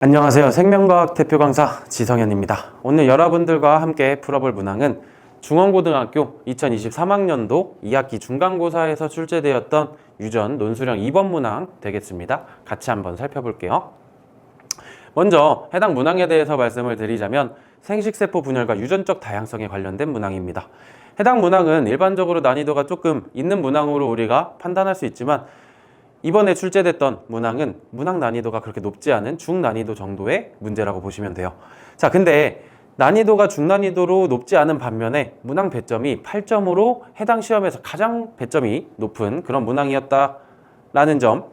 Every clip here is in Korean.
안녕하세요. 생명과학 대표 강사 지성현입니다. 오늘 여러분들과 함께 풀어볼 문항은 중원고등학교 2023학년도 2학기 중간고사에서 출제되었던 유전 논술형 2번 문항 되겠습니다. 같이 한번 살펴볼게요. 먼저 해당 문항에 대해서 말씀을 드리자면 생식세포 분열과 유전적 다양성에 관련된 문항입니다. 해당 문항은 일반적으로 난이도가 조금 있는 문항으로 우리가 판단할 수 있지만 이번에 출제됐던 문항은 문항 난이도가 그렇게 높지 않은 중난이도 정도의 문제라고 보시면 돼요. 자, 근데 난이도가 중난이도로 높지 않은 반면에 문항 배점이 8점으로 해당 시험에서 가장 배점이 높은 그런 문항이었다라는 점.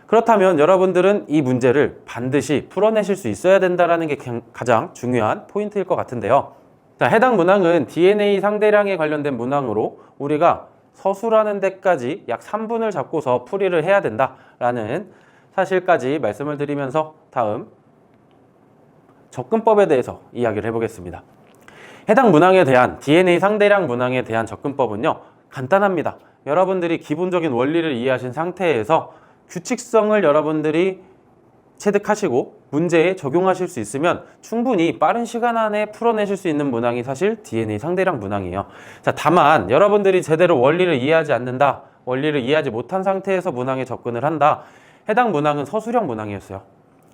그렇다면 여러분들은 이 문제를 반드시 풀어내실 수 있어야 된다는 게 가장 중요한 포인트일 것 같은데요. 자, 해당 문항은 DNA 상대량에 관련된 문항으로 우리가 서술하는 데까지 약 3분을 잡고서 풀이를 해야 된다라는 사실까지 말씀을 드리면서 다음 접근법에 대해서 이야기를 해보겠습니다. 해당 문항에 대한 DNA 상대량 문항에 대한 접근법은요, 간단합니다. 여러분들이 기본적인 원리를 이해하신 상태에서 규칙성을 여러분들이 체득하시고 문제에 적용하실 수 있으면 충분히 빠른 시간 안에 풀어내실 수 있는 문항이 사실 DNA 상대량 문항이에요. 자, 다만 여러분들이 제대로 원리를 이해하지 않는다, 원리를 이해하지 못한 상태에서 문항에 접근을 한다, 해당 문항은 서술형 문항이었어요.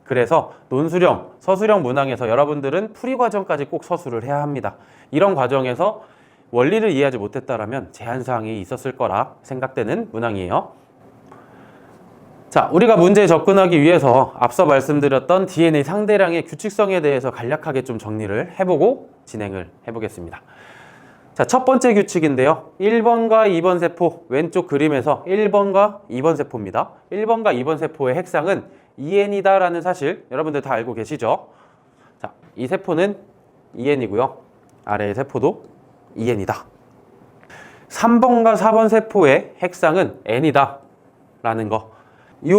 그래서 논술형, 서술형 문항에서 여러분들은 풀이 과정까지 꼭 서술을 해야 합니다. 이런 과정에서 원리를 이해하지 못했다라면 제한사항이 있었을 거라 생각되는 문항이에요. 자, 우리가 문제에 접근하기 위해서 앞서 말씀드렸던 DNA 상대량의 규칙성에 대해서 간략하게 좀 정리를 해보고 진행을 해보겠습니다. 자, 첫 번째 규칙인데요. 1번과 2번 세포, 왼쪽 그림에서 1번과 2번 세포입니다. 1번과 2번 세포의 핵상은 EN이다 라는 사실 여러분들 다 알고 계시죠? 자, 이 세포는 EN이고요. 아래의 세포도 EN이다. 3번과 4번 세포의 핵상은 N이다 라는 거. 이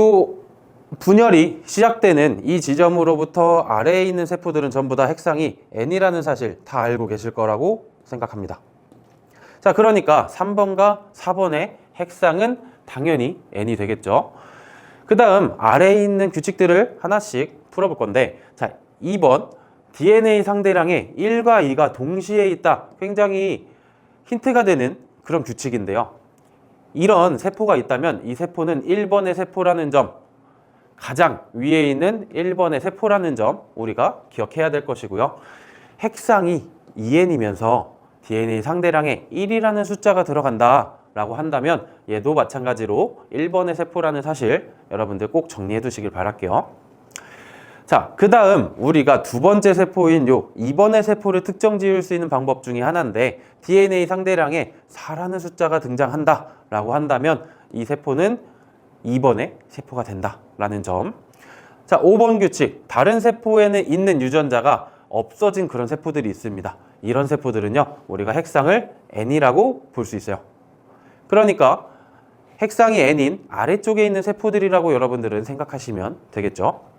분열이 시작되는 이 지점으로부터 아래에 있는 세포들은 전부 다 핵상이 N이라는 사실 다 알고 계실 거라고 생각합니다. 자, 그러니까 3번과 4번의 핵상은 당연히 N이 되겠죠. 그 다음 아래에 있는 규칙들을 하나씩 풀어볼 건데, 자, 2번 DNA 상대량에 1과 2가 동시에 있다. 굉장히 힌트가 되는 그런 규칙인데요. 이런 세포가 있다면 이 세포는 1번의 세포라는 점, 가장 위에 있는 1번의 세포라는 점 우리가 기억해야 될 것이고요. 핵상이 2n이면서 DNA 상대량에 1이라는 숫자가 들어간다 라고 한다면 얘도 마찬가지로 1번의 세포라는 사실 여러분들 꼭 정리해 두시길 바랄게요. 자, 그 다음 우리가 두 번째 세포인 요 2번의 세포를 특정 지을 수 있는 방법 중에 하나인데, DNA 상대량에 4라는 숫자가 등장한다 라고 한다면 이 세포는 2번의 세포가 된다 라는 점. 자, 5번 규칙, 다른 세포에는 있는 유전자가 없어진 그런 세포들이 있습니다. 이런 세포들은요, 우리가 핵상을 N이라고 볼 수 있어요. 그러니까 핵상이 N인 아래쪽에 있는 세포들이라고 여러분들은 생각하시면 되겠죠.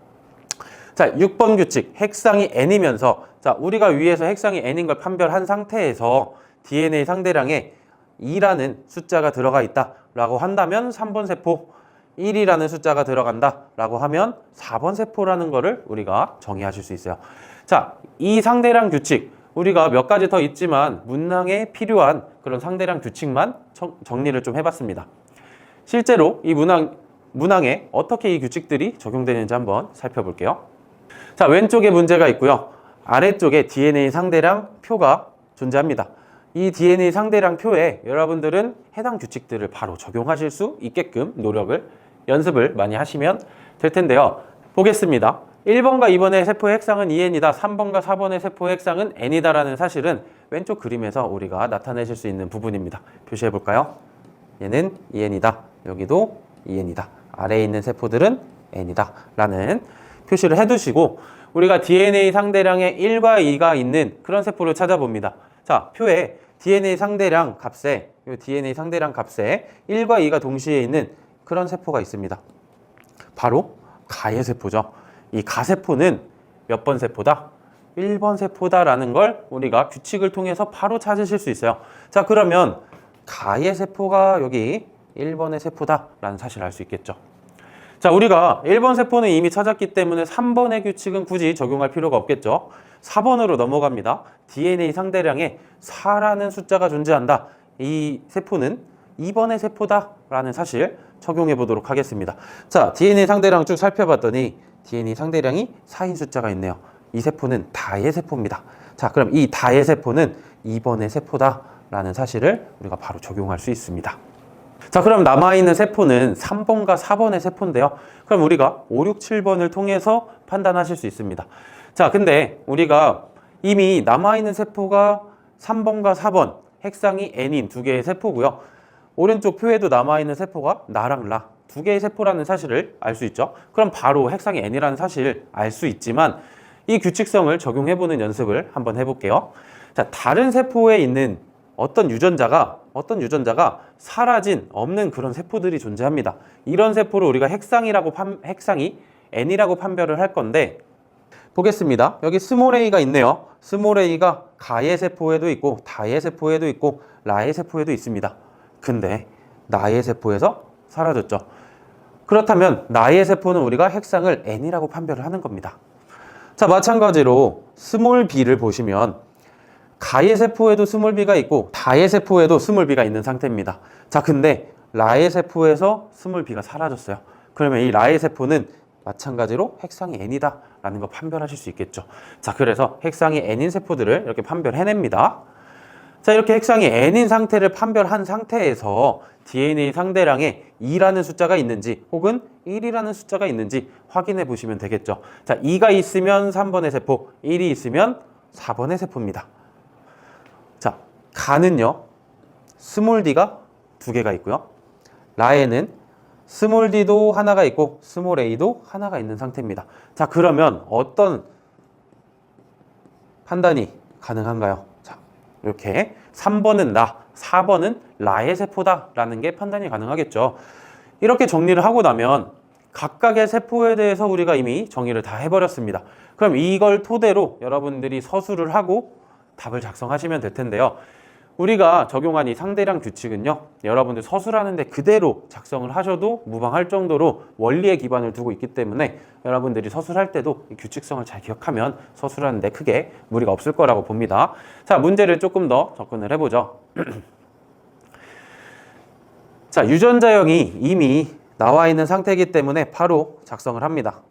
자, 6번 규칙, 핵상이 N이면서, 자, 우리가 위에서 핵상이 N인 걸 판별한 상태에서 DNA 상대량에 2라는 숫자가 들어가 있다 라고 한다면 3번 세포, 1이라는 숫자가 들어간다 라고 하면 4번 세포라는 거를 우리가 정의하실 수 있어요. 자, 이 상대량 규칙, 우리가 몇 가지 더 있지만 문항에 필요한 그런 상대량 규칙만 정리를 좀 해봤습니다. 실제로 이 문항에 어떻게 이 규칙들이 적용되는지 한번 살펴볼게요. 자, 왼쪽에 문제가 있고요. 아래쪽에 DNA 상대량 표가 존재합니다. 이 DNA 상대량 표에 여러분들은 해당 규칙들을 바로 적용하실 수 있게끔 연습을 많이 하시면 될 텐데요. 보겠습니다. 1번과 2번의 세포의 핵상은 EN이다. 3번과 4번의 세포의 핵상은 N이다 라는 사실은 왼쪽 그림에서 우리가 나타내실 수 있는 부분입니다. 표시해 볼까요? 얘는 EN이다. 여기도 EN이다. 아래에 있는 세포들은 N이다 라는 표시를 해두시고, 우리가 DNA 상대량에 1과 2가 있는 그런 세포를 찾아봅니다. 자, 표에 DNA 상대량 값에 1과 2가 동시에 있는 그런 세포가 있습니다. 바로 가의 세포죠. 이 가세포는 몇 번 세포다? 1번 세포다라는 걸 우리가 규칙을 통해서 바로 찾으실 수 있어요. 자, 그러면 가의 세포가 여기 1번의 세포다라는 사실을 알 수 있겠죠. 자, 우리가 1번 세포는 이미 찾았기 때문에 3번의 규칙은 굳이 적용할 필요가 없겠죠. 4번으로 넘어갑니다. DNA 상대량에 4라는 숫자가 존재한다. 이 세포는 2번의 세포다라는 사실 적용해 보도록 하겠습니다. 자, DNA 상대량 쭉 살펴봤더니 DNA 상대량이 4인 숫자가 있네요. 이 세포는 다의 세포입니다. 자, 그럼 이 다의 세포는 2번의 세포다라는 사실을 우리가 바로 적용할 수 있습니다. 자, 그럼 남아있는 세포는 3번과 4번의 세포인데요. 그럼 우리가 5, 6, 7번을 통해서 판단하실 수 있습니다. 자, 근데 우리가 이미 남아있는 세포가 3번과 4번, 핵상이 N인 두 개의 세포고요. 오른쪽 표에도 남아있는 세포가 나랑 라 두 개의 세포라는 사실을 알 수 있죠. 그럼 바로 핵상이 N이라는 사실을 알 수 있지만 이 규칙성을 적용해보는 연습을 한번 해볼게요. 자, 다른 세포에 있는 어떤 유전자가 사라진 없는 그런 세포들이 존재합니다. 이런 세포를 우리가 핵상이 N이라고 판별을 할 건데 보겠습니다. 여기 스몰 a가 있네요. 스몰 a가 가의 세포에도 있고 다의 세포에도 있고 라의 세포에도 있습니다. 근데 나의 세포에서 사라졌죠. 그렇다면 나의 세포는 우리가 핵상을 N이라고 판별을 하는 겁니다. 자, 마찬가지로 스몰 b를 보시면 가의 세포에도 스몰 b가 있고 다의 세포에도 스몰 b가 있는 상태입니다. 자, 근데 라의 세포에서 스몰 b가 사라졌어요. 그러면 이 라의 세포는 마찬가지로 핵상이 N이다 라는 거 판별하실 수 있겠죠. 자, 그래서 핵상이 N인 세포들을 이렇게 판별해냅니다. 자, 이렇게 핵상이 N인 상태를 판별한 상태에서 DNA 상대량에 2라는 숫자가 있는지 혹은 1이라는 숫자가 있는지 확인해 보시면 되겠죠. 자, 2가 있으면 3번의 세포, 1이 있으면 4번의 세포입니다. 자, 가는요, 스몰 d가 두 개가 있고요. 라에는 스몰 d도 하나가 있고 스몰 a도 하나가 있는 상태입니다. 자, 그러면 어떤 판단이 가능한가요? 자, 이렇게 3번은 나, 4번은 라의 세포다라는 게 판단이 가능하겠죠. 이렇게 정리를 하고 나면 각각의 세포에 대해서 우리가 이미 정의를 다 해버렸습니다. 그럼 이걸 토대로 여러분들이 서술을 하고 답을 작성하시면 될 텐데요. 우리가 적용한 이 상대량 규칙은요, 여러분들 서술하는데 그대로 작성을 하셔도 무방할 정도로 원리에 기반을 두고 있기 때문에 여러분들이 서술할 때도 이 규칙성을 잘 기억하면 서술하는데 크게 무리가 없을 거라고 봅니다. 자, 문제를 조금 더 접근을 해보죠. 자, 유전자형이 이미 나와 있는 상태이기 때문에 바로 작성을 합니다.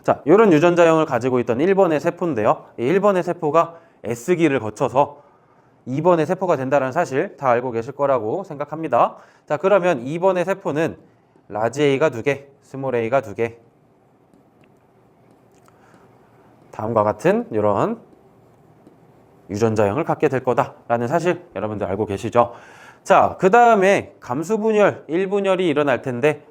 자, 이런 유전자형을 가지고 있던 1번의 세포인데요. 이 1번의 세포가 S기를 거쳐서 2번의 세포가 된다는 사실 다 알고 계실 거라고 생각합니다. 자, 그러면 2번의 세포는 라지 A가 2개, 스몰 a가 2개. 다음과 같은 이런 유전자형을 갖게 될 거다라는 사실 여러분들 알고 계시죠? 자, 그 다음에 감수분열, 1분열이 일어날 텐데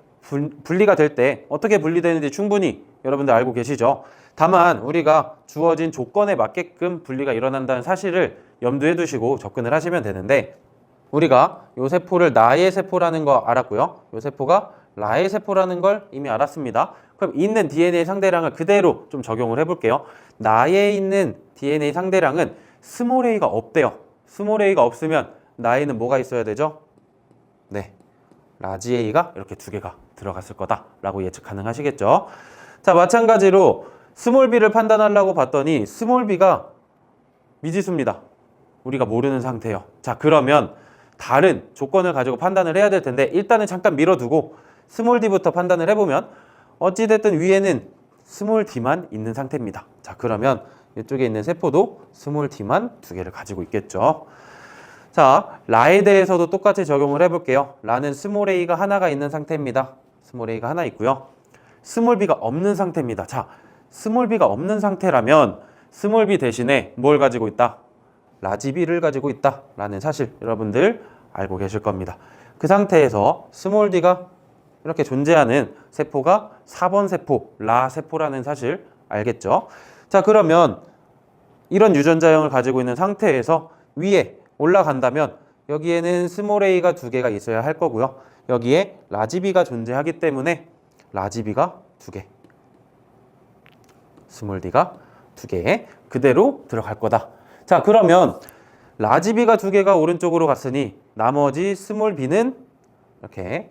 분리가 될 때 어떻게 분리되는지 충분히 여러분들 알고 계시죠? 다만 우리가 주어진 조건에 맞게끔 분리가 일어난다는 사실을 염두에 두시고 접근을 하시면 되는데 우리가 이 세포를 나의 세포라는 거 알았고요. 이 세포가 라의 세포라는 걸 이미 알았습니다. 그럼 있는 DNA 상대량을 그대로 좀 적용을 해볼게요. 나에 있는 DNA 상대량은 스몰 a가 없대요. 스몰 a가 없으면 나에는 뭐가 있어야 되죠? 네, 라지 a가 이렇게 2개가 들어갔을 거다라고 예측 가능하시겠죠? 자, 마찬가지로 스몰 b를 판단하려고 봤더니 스몰 b가 미지수입니다. 우리가 모르는 상태예요. 자, 그러면 다른 조건을 가지고 판단을 해야 될 텐데 일단은 잠깐 밀어두고 스몰 d부터 판단을 해보면 어찌됐든 위에는 스몰 d만 있는 상태입니다. 자, 그러면 이쪽에 있는 세포도 스몰 d만 2개를 가지고 있겠죠. 자, 라에 대해서도 똑같이 적용을 해볼게요. 라는 스몰 a가 하나가 있는 상태입니다. 스몰 a가 하나 있고요. 스몰 b가 없는 상태입니다. 자, 스몰 b가 없는 상태라면 스몰 b 대신에 뭘 가지고 있다? 라지 b를 가지고 있다 라는 사실 여러분들 알고 계실 겁니다. 그 상태에서 스몰 d가 이렇게 존재하는 세포가 4번 세포, 라 세포라는 사실 알겠죠? 자, 그러면 이런 유전자형을 가지고 있는 상태에서 위에 올라간다면 여기에는 스몰 a가 2개가 있어야 할 거고요. 여기에 라지 b가 존재하기 때문에 라지 b가 2개, 스몰 d가 2개 그대로 들어갈 거다. 자, 그러면 라지 b가 2개가 오른쪽으로 갔으니 나머지 스몰 b는 이렇게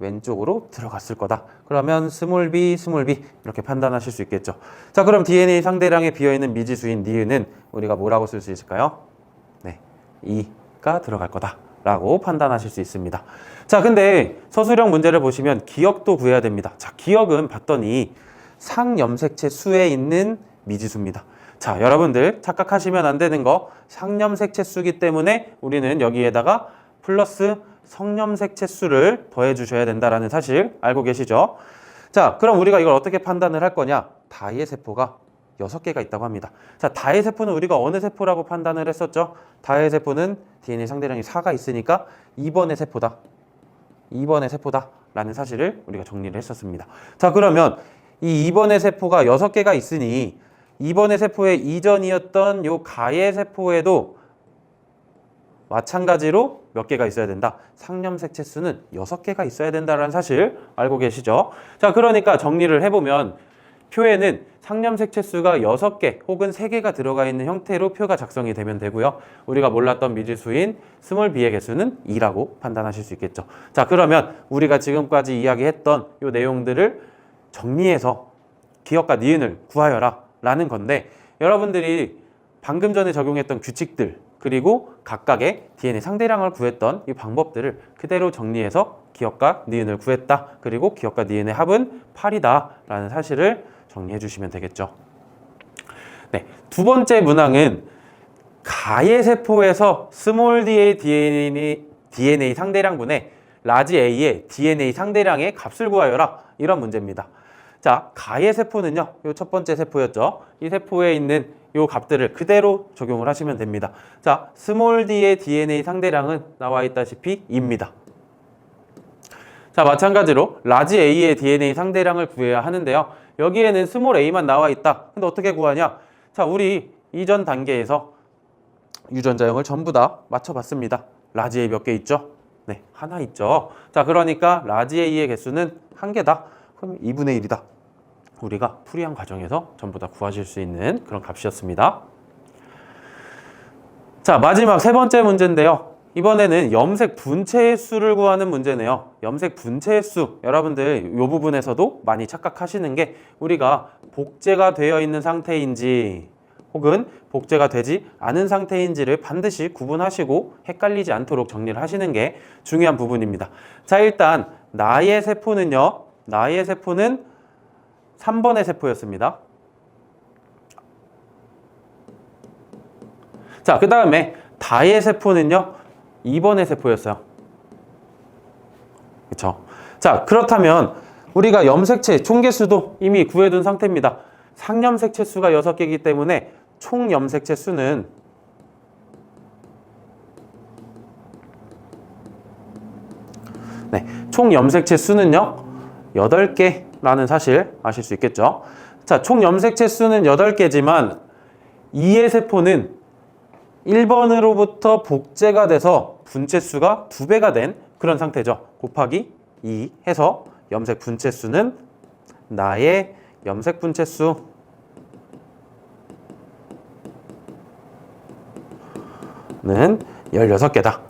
왼쪽으로 들어갔을 거다. 그러면 스몰 b, 스몰 b 이렇게 판단하실 수 있겠죠. 자, 그럼 DNA 상대량에 비어있는 미지수인 니은은 우리가 뭐라고 쓸 수 있을까요? 네, 2가 들어갈 거다 라고 판단하실 수 있습니다. 자, 근데 서술형 문제를 보시면 기억도 구해야 됩니다. 자, 기억은 봤더니 상염색체 수에 있는 미지수입니다. 자, 여러분들 착각하시면 안 되는 거, 상염색체 수기 때문에 우리는 여기에다가 플러스 성염색체 수를 더해 주셔야 된다라는 사실 알고 계시죠? 자, 그럼 우리가 이걸 어떻게 판단을 할 거냐? 다의 세포가 6개가 있다고 합니다. 자, 다의 세포는 우리가 어느 세포라고 판단을 했었죠? 다의 세포는 DNA 상대량이 4가 있으니까 2번의 세포다. 2번의 세포다 라는 사실을 우리가 정리를 했었습니다. 자, 그러면 이 2번의 세포가 6개가 있으니 2번의 세포의 이전이었던 요 가의 세포에도 마찬가지로 몇 개가 있어야 된다? 상염색체 수는 6개가 있어야 된다는 사실 알고 계시죠? 자, 그러니까 정리를 해보면 표에는 상염색체 수가 6개 혹은 3개가 들어가 있는 형태로 표가 작성이 되면 되고요. 우리가 몰랐던 미지수인 스몰 b의 개수는 2라고 판단하실 수 있겠죠. 자, 그러면 우리가 지금까지 이야기했던 이 내용들을 정리해서 기억과 니은을 구하여라 라는 건데, 여러분들이 방금 전에 적용했던 규칙들 그리고 각각의 DNA 상대량을 구했던 이 방법들을 그대로 정리해서 기억과 니은을 구했다. 그리고 기억과 니은의 합은 8이다 라는 사실을 정리해 주시면 되겠죠. 네, 두 번째 문항은 가의 세포에서 스몰 d의 DNA 상대량분의 라지 A의 DNA 상대량의 값을 구하여라. 이런 문제입니다. 자, 가의 세포는요, 이 첫 번째 세포였죠. 이 세포에 있는 이 값들을 그대로 적용을 하시면 됩니다. 자, 스몰 d의 DNA 상대량은 나와 있다시피 2입니다. 자, 마찬가지로 라지 A의 DNA 상대량을 구해야 하는데요. 여기에는 스몰 a만 나와 있다. 근데 어떻게 구하냐? 자, 우리 이전 단계에서 유전자형을 전부 다 맞춰봤습니다. 라지 A 몇 개 있죠? 네, 하나 있죠. 자, 그러니까 라지 A의 개수는 1개다. 그럼 2분의 1이다. 우리가 풀이한 과정에서 전부 다 구하실 수 있는 그런 값이었습니다. 자, 마지막 세 번째 문제인데요. 이번에는 염색 분체의 수를 구하는 문제네요. 염색 분체의 수, 여러분들 이 부분에서도 많이 착각하시는 게 우리가 복제가 되어 있는 상태인지 혹은 복제가 되지 않은 상태인지를 반드시 구분하시고 헷갈리지 않도록 정리를 하시는 게 중요한 부분입니다. 자, 일단 나의 세포는요. 나의 세포는 3번의 세포였습니다. 자, 그 다음에 다의 세포는요. 2번의 세포였어요. 그렇죠? 자, 그렇다면 우리가 염색체 총개수도 이미 구해둔 상태입니다. 상염색체 수가 6개이기 때문에 총 염색체 수는 총 염색체 수는요 8개라는 사실 아실 수 있겠죠. 자, 총 염색체 수는 8개지만 2의 세포는 1번으로부터 복제가 돼서 분체 수가 2배가 된 그런 상태죠. 곱하기 2 해서 염색 분체 수는 나의 염색 분체 수는 16개다.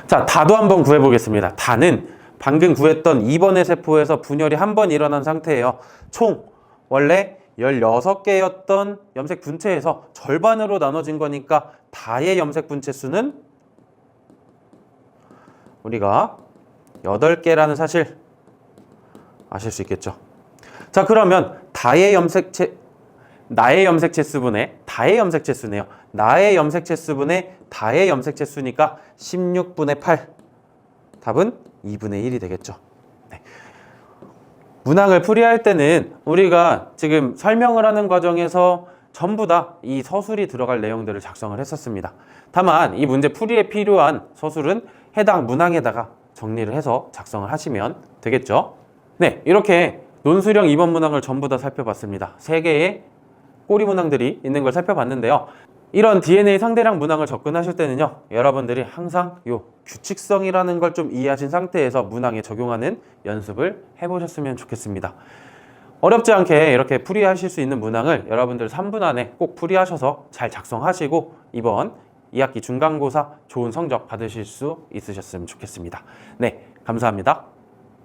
자, 다도 한번 구해보겠습니다. 다는 방금 구했던 2번의 세포에서 분열이 한 번 일어난 상태예요. 총 원래 16개였던 염색 분체에서 절반으로 나눠진 거니까 다의 염색 분체 수는 우리가 8개라는 사실 아실 수 있겠죠. 자, 그러면 나의 염색체 수분의 다의 염색체 수네요. 나의 염색체 수분의 다의 염색체 수니까 16분의 8. 답은 2분의 1이 되겠죠. 네. 문항을 풀이할 때는 우리가 지금 설명을 하는 과정에서 전부 다 이 서술이 들어갈 내용들을 작성을 했었습니다. 다만 이 문제 풀이에 필요한 서술은 해당 문항에다가 정리를 해서 작성을 하시면 되겠죠. 네, 이렇게 논술형 2번 문항을 전부 다 살펴봤습니다. 3개의 꼬리 문항들이 있는 걸 살펴봤는데요. 이런 DNA 상대량 문항을 접근하실 때는요, 여러분들이 항상 요 규칙성이라는 걸 좀 이해하신 상태에서 문항에 적용하는 연습을 해보셨으면 좋겠습니다. 어렵지 않게 이렇게 풀이하실 수 있는 문항을 여러분들 3분 안에 꼭 풀이하셔서 잘 작성하시고 이번 2학기 중간고사 좋은 성적 받으실 수 있으셨으면 좋겠습니다. 네, 감사합니다.